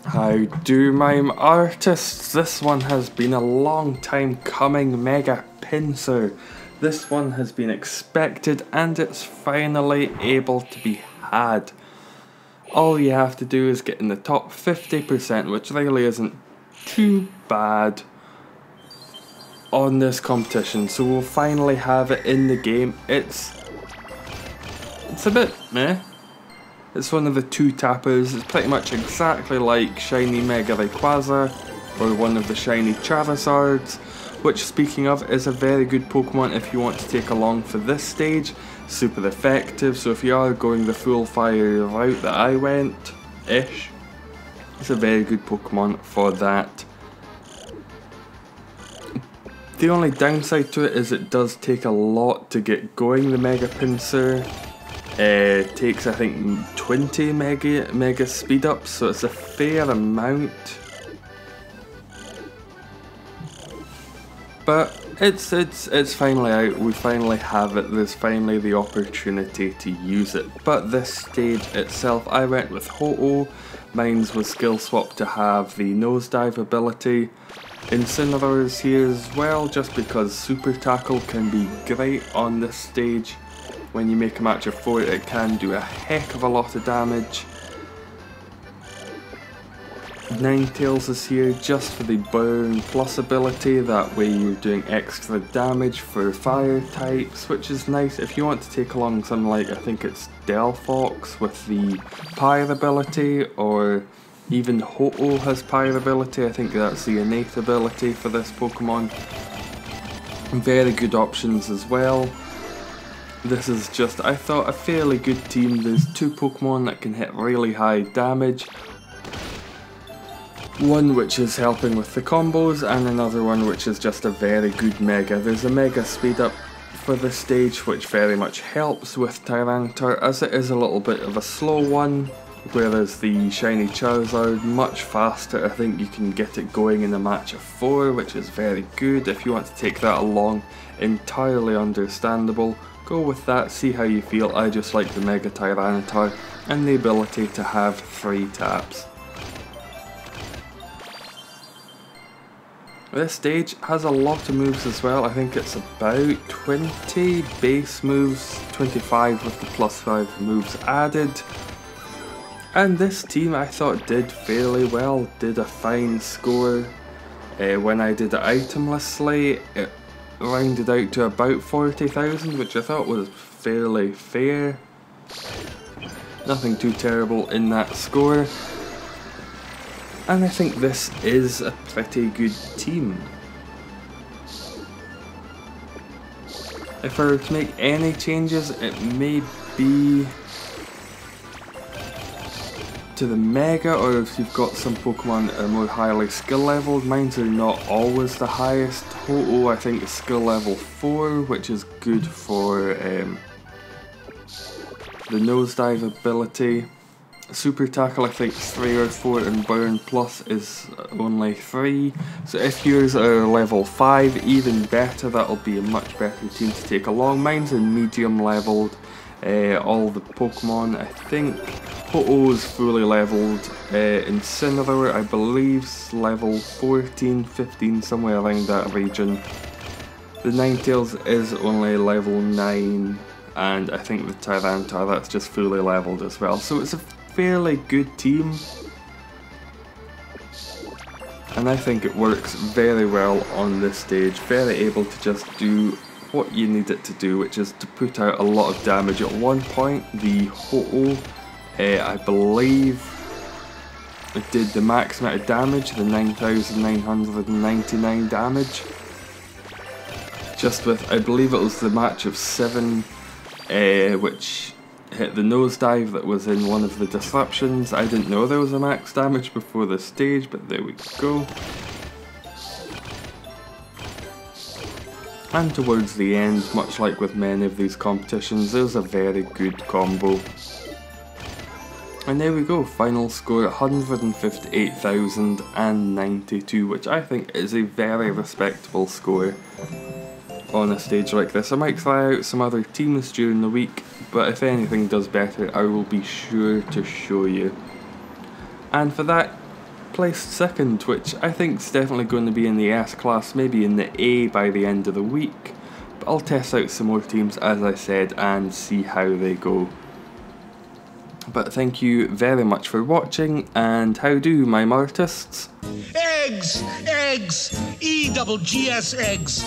How do Mime Artists? This one has been a long time coming, Mega Pinsir. This one has been expected and it's finally able to be had. All you have to do is get in the top 50%, which really isn't too bad on this competition. So we'll finally have it in the game. It's a bit meh. It's one of the two tappers. It's pretty much exactly like Shiny Mega Rayquaza or one of the Shiny Charizards, which, speaking of, is a very good Pokemon if you want to take along for this stage. Super effective, so if you are going the full fire route that I went-ish, it's a very good Pokemon for that. The only downside to it is it does take a lot to get going, the Mega Pinsir. It takes, I think, 20 mega speed ups, so it's a fair amount. But it's finally out, we finally have it, there's finally the opportunity to use it. But this stage itself, I went with Ho-Oh, mine's was skill swap to have the nosedive ability. Incineroar is here as well, just because Super Tackle can be great on this stage. When you make a match of 4, it can do a heck of a lot of damage. Ninetales is here just for the Burn Plus ability, that way you're doing extra damage for fire types, which is nice if you want to take along something like, I think it's Delphox with the Pyre ability, or even Ho-Oh has Pyre ability. I think that's the innate ability for this Pokemon. Very good options as well. This is just, I thought, a fairly good team. There's two Pokemon that can hit really high damage. One which is helping with the combos, and another one which is just a very good Mega. There's a Mega speed up for this stage which very much helps with Tyranitar, as it is a little bit of a slow one, whereas the Shiny Charizard much faster. I think you can get it going in a match of 4, which is very good. If you want to take that along, entirely understandable. Go with that, see how you feel. I just like the Mega Tyranitar and the ability to have 3 taps. This stage has a lot of moves as well. I think it's about 20 base moves, 25 with the +5 moves added. And this team, I thought, did fairly well, did a fine score. When I did it itemlessly, it rounded out to about 40,000, which I thought was fairly fair. Nothing too terrible in that score. And I think this is a pretty good team. If I were to make any changes, it may be to the Mega, or if you've got some Pokemon that are more highly skill leveled. Mine are not always the highest. Ho-Oh, I think, is skill level 4, which is good for the nosedive ability. Super Tackle, I think, is 3 or 4, and Burn Plus is only 3. So if yours are level 5, even better, that'll be a much better team to take along. Mine's in medium leveled. All the Pokemon, I think, Ho-Oh is fully leveled. Incineroar, I believe, is level 14, 15, somewhere around that region. The Ninetales is only level 9, and I think the Tyranitar, that's just fully leveled as well. So it's a fairly good team, and I think it works very well on this stage. Very able to just do what you need it to do, which is to put out a lot of damage. At one point, the Ho-Oh, I believe it did the max amount of damage, the 9,999 damage, just with, I believe it was the match of 7, which hit the nosedive that was in one of the disruptions. I didn't know there was a max damage before this stage, but there we go. And towards the end, much like with many of these competitions, there's a very good combo. And there we go, final score 158,092, which I think is a very respectable score on a stage like this. I might try out some other teams during the week, but if anything does better, I will be sure to show you. And for that, placed second, which I think is definitely going to be in the S class, maybe in the A by the end of the week. But I'll test out some more teams, as I said, and see how they go. But thank you very much for watching, and how do, Mime Artists? Eggs! Eggs! E-double-G-S eggs!